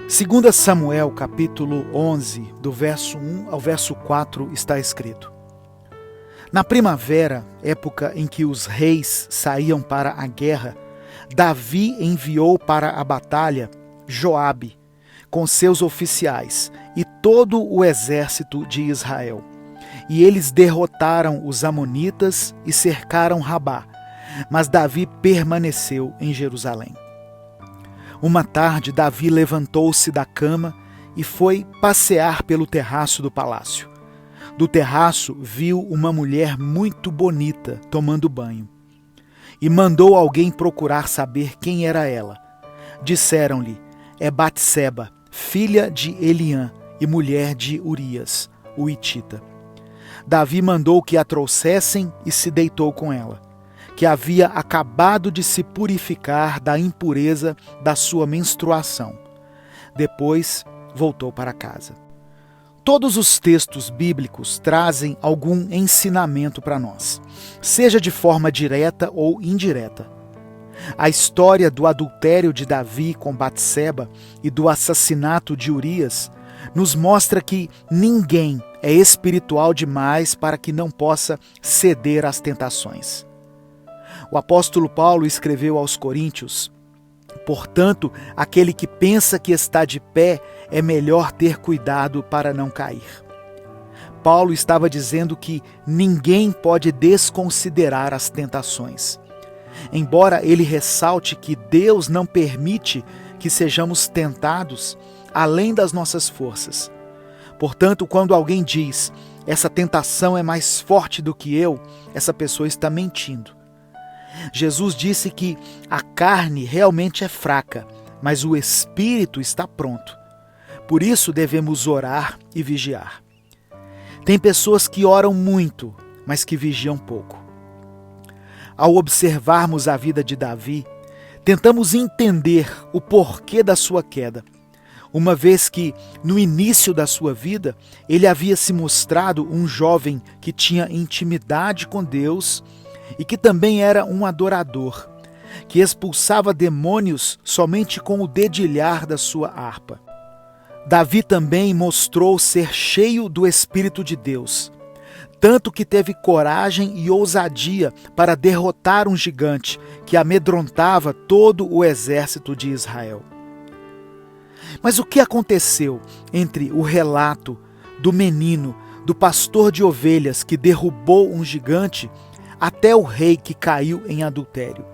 2 Samuel, capítulo 11, do verso 1 ao verso 4, está escrito: Na primavera, época em que os reis saíam para a guerra, Davi enviou para a batalha Joabe, com seus oficiais, e todo o exército de Israel. E eles derrotaram os amonitas e cercaram Rabá, mas Davi permaneceu em Jerusalém. Uma tarde, Davi levantou-se da cama e foi passear pelo terraço do palácio. Do terraço, viu uma mulher muito bonita tomando banho. E mandou alguém procurar saber quem era ela. Disseram-lhe: é Batseba, filha de Eliã e mulher de Urias, o hitita. Davi mandou que a trouxessem e se deitou com ela, que havia acabado de se purificar da impureza da sua menstruação. Depois voltou para casa. Todos os textos bíblicos trazem algum ensinamento para nós, seja de forma direta ou indireta. A história do adultério de Davi com Batseba e do assassinato de Urias nos mostra que ninguém é espiritual demais para que não possa ceder às tentações. O apóstolo Paulo escreveu aos Coríntios: portanto, aquele que pensa que está de pé, é melhor ter cuidado para não cair. Paulo estava dizendo que ninguém pode desconsiderar as tentações. Embora ele ressalte que Deus não permite que sejamos tentados além das nossas forças. Portanto, quando alguém diz: essa tentação é mais forte do que eu, essa pessoa está mentindo. Jesus disse que a carne realmente é fraca, mas o espírito está pronto. Por isso devemos orar e vigiar. Tem pessoas que oram muito, mas que vigiam pouco. Ao observarmos a vida de Davi, tentamos entender o porquê da sua queda, uma vez que, no início da sua vida, ele havia se mostrado um jovem que tinha intimidade com Deus e que também era um adorador, que expulsava demônios somente com o dedilhar da sua harpa. Davi também mostrou ser cheio do Espírito de Deus, tanto que teve coragem e ousadia para derrotar um gigante que amedrontava todo o exército de Israel. Mas o que aconteceu entre o relato do menino, do pastor de ovelhas que derrubou um gigante, até o rei que caiu em adultério?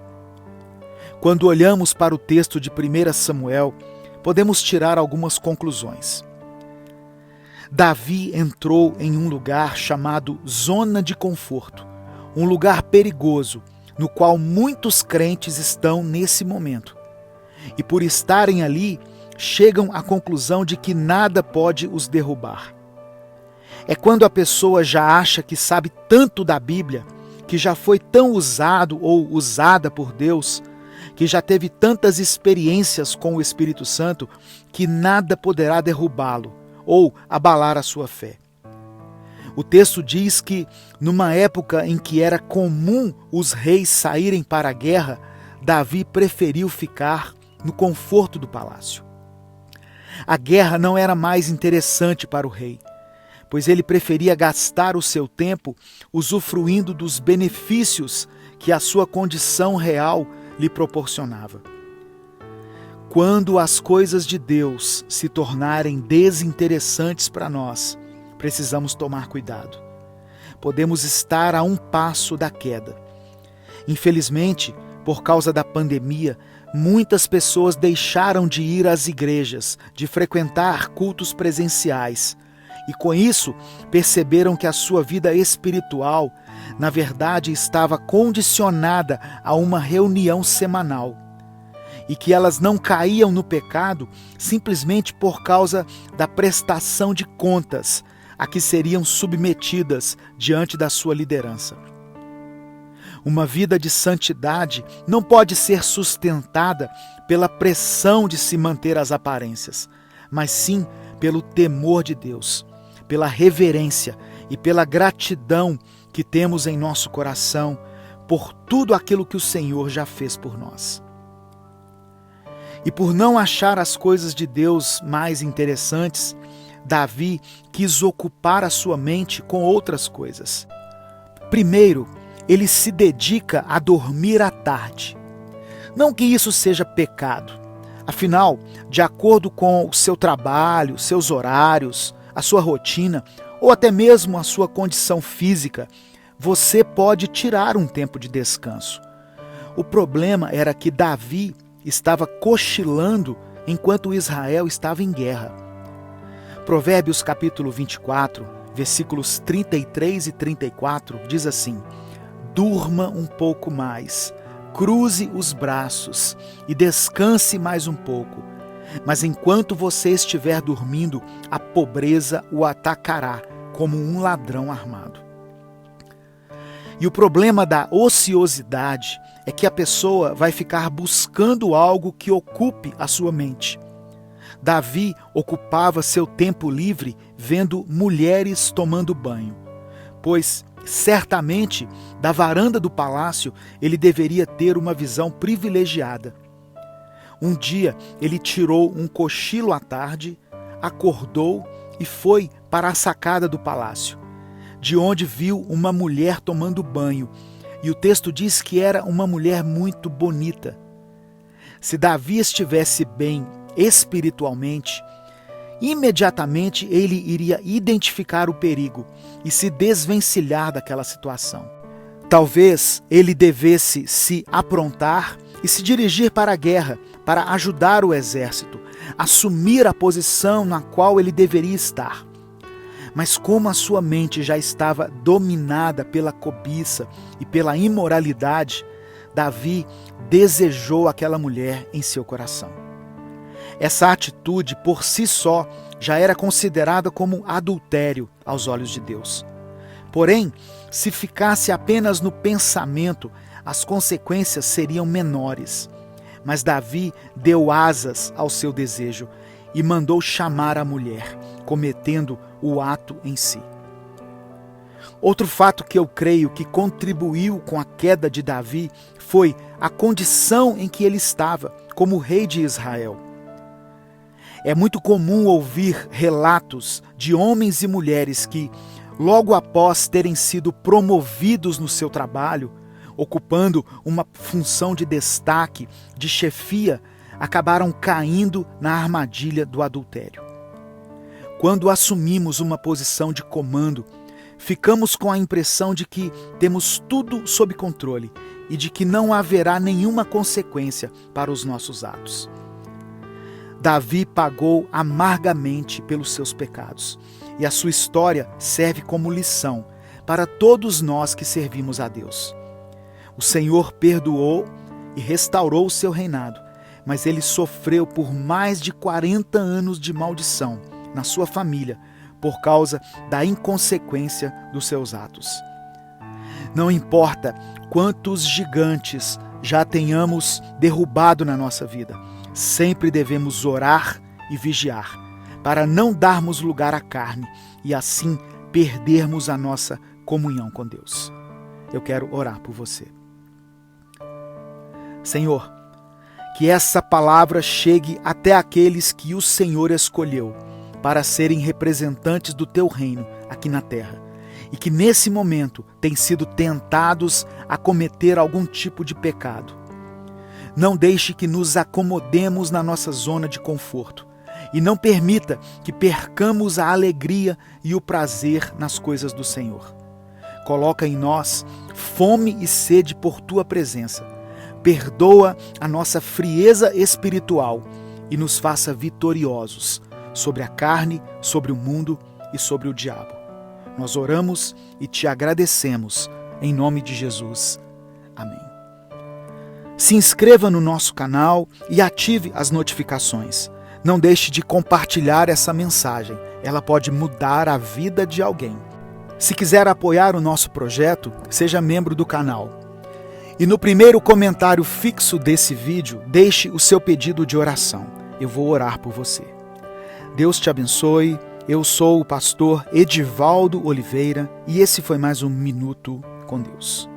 Quando olhamos para o texto de 1 Samuel, podemos tirar algumas conclusões. Davi entrou em um lugar chamado zona de conforto, um lugar perigoso, no qual muitos crentes estão nesse momento. E por estarem ali, chegam à conclusão de que nada pode os derrubar. É quando a pessoa já acha que sabe tanto da Bíblia, que já foi tão usado ou usada por Deus, que já teve tantas experiências com o Espírito Santo, que nada poderá derrubá-lo ou abalar a sua fé. O texto diz que, numa época em que era comum os reis saírem para a guerra, Davi preferiu ficar no conforto do palácio. A guerra não era mais interessante para o rei, pois ele preferia gastar o seu tempo usufruindo dos benefícios que a sua condição real lhe proporcionava. Quando as coisas de Deus se tornarem desinteressantes para nós, precisamos tomar cuidado. Podemos estar a um passo da queda. Infelizmente, por causa da pandemia, muitas pessoas deixaram de ir às igrejas, de frequentar cultos presenciais, e com isso perceberam que a sua vida espiritual, na verdade, estava condicionada a uma reunião semanal, e que elas não caíam no pecado simplesmente por causa da prestação de contas a que seriam submetidas diante da sua liderança. Uma vida de santidade não pode ser sustentada pela pressão de se manter as aparências, mas sim pelo temor de Deus, pela reverência e pela gratidão que temos em nosso coração por tudo aquilo que o Senhor já fez por nós. E por não achar as coisas de Deus mais interessantes, Davi quis ocupar a sua mente com outras coisas. Primeiro, ele se dedica a dormir à tarde. Não que isso seja pecado. Afinal, de acordo com o seu trabalho, seus horários, a sua rotina ou até mesmo a sua condição física, você pode tirar um tempo de descanso. O problema era que Davi estava cochilando enquanto Israel estava em guerra. Provérbios capítulo 24, versículos 33 e 34 diz assim: durma um pouco mais, cruze os braços e descanse mais um pouco. Mas enquanto você estiver dormindo, a pobreza o atacará como um ladrão armado. E o problema da ociosidade é que a pessoa vai ficar buscando algo que ocupe a sua mente. Davi ocupava seu tempo livre vendo mulheres tomando banho, pois certamente da varanda do palácio ele deveria ter uma visão privilegiada. Um dia ele tirou um cochilo à tarde, acordou e foi para a sacada do palácio, de onde viu uma mulher tomando banho, e o texto diz que era uma mulher muito bonita. Se Davi estivesse bem espiritualmente, imediatamente ele iria identificar o perigo e se desvencilhar daquela situação. Talvez ele devesse se aprontar e se dirigir para a guerra, para ajudar o exército, assumir a posição na qual ele deveria estar. Mas como a sua mente já estava dominada pela cobiça e pela imoralidade, Davi desejou aquela mulher em seu coração. Essa atitude, por si só, já era considerada como adultério aos olhos de Deus. Porém, se ficasse apenas no pensamento, as consequências seriam menores. Mas Davi deu asas ao seu desejo e mandou chamar a mulher, cometendo o ato em si. Outro fato que eu creio que contribuiu com a queda de Davi foi a condição em que ele estava como rei de Israel. É muito comum ouvir relatos de homens e mulheres que, logo após terem sido promovidos no seu trabalho, ocupando uma função de destaque, de chefia, acabaram caindo na armadilha do adultério. Quando assumimos uma posição de comando, ficamos com a impressão de que temos tudo sob controle e de que não haverá nenhuma consequência para os nossos atos. Davi pagou amargamente pelos seus pecados, e a sua história serve como lição para todos nós que servimos a Deus. O Senhor perdoou e restaurou o seu reinado, mas ele sofreu por mais de 40 anos de maldição na sua família por causa da inconsequência dos seus atos. Não importa quantos gigantes já tenhamos derrubado na nossa vida, sempre devemos orar e vigiar, para não darmos lugar à carne e assim perdermos a nossa comunhão com Deus. Eu quero orar por você. Senhor, que essa palavra chegue até aqueles que o Senhor escolheu para serem representantes do teu reino aqui na terra e que nesse momento têm sido tentados a cometer algum tipo de pecado. Não deixe que nos acomodemos na nossa zona de conforto e não permita que percamos a alegria e o prazer nas coisas do Senhor. Coloca em nós fome e sede por tua presença. Perdoa a nossa frieza espiritual e nos faça vitoriosos sobre a carne, sobre o mundo e sobre o diabo. Nós oramos e te agradecemos em nome de Jesus. Amém. Se inscreva no nosso canal e ative as notificações. Não deixe de compartilhar essa mensagem. Ela pode mudar a vida de alguém. Se quiser apoiar o nosso projeto, seja membro do canal. E no primeiro comentário fixo desse vídeo, deixe o seu pedido de oração. Eu vou orar por você. Deus te abençoe. Eu sou o pastor Edivaldo Oliveira e esse foi mais um Minuto com Deus.